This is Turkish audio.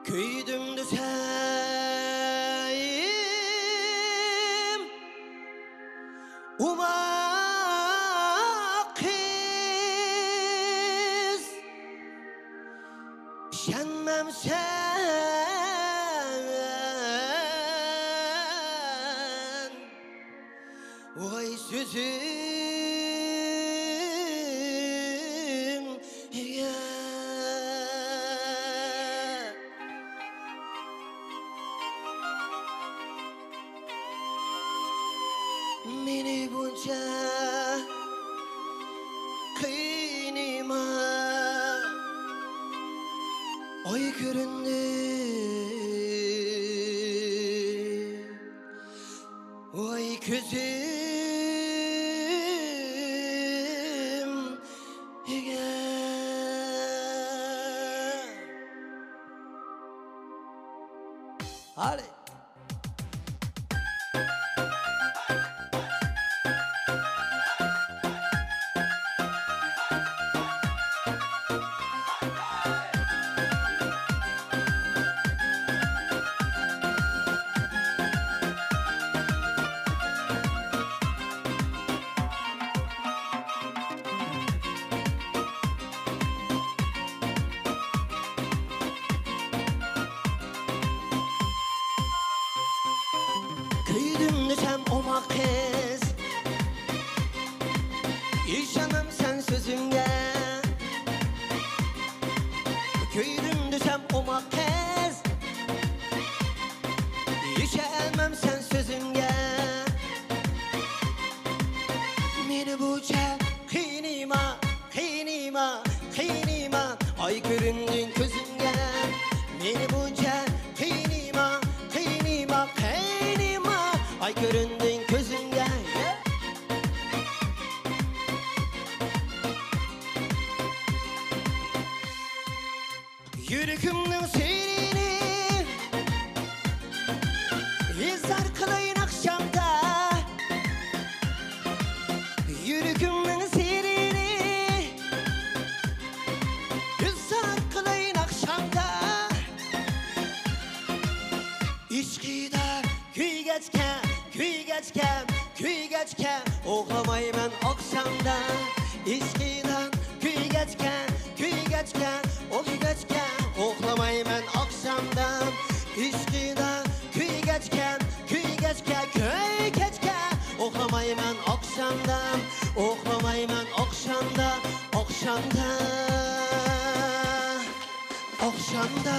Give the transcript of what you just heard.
Köydüm desem umak kız şenmem sen vay sözüm ya. Meni bunca kıynıma oy göründü oy gözüm ya. Hadi. Köydüm desem omak kız yaşamam sen sözümde. Köydüm desem omak kız yaşamam sen sözümde. Meni buca kıynıma kıynıma kıynıma ay göründün közümde. Meni buca kıynıma kıynıma kıynıma ay göründün közümde. Yüreğimden seni izler kılayın akşamda. Yüreğimden seni izler kılayın akşamda. İşkida küy geçken, küy geçken, küy geçken oğlamayı ben akşamda. İşkidan küy geçken, küy geçken, oğlu geçken oğlamayı ben akşamda. İşkidan küy geçken, küy geçken, küy geçken oğlamayı ben akşamda. Oğlamayı ben akşamda, akşamda, akşamda.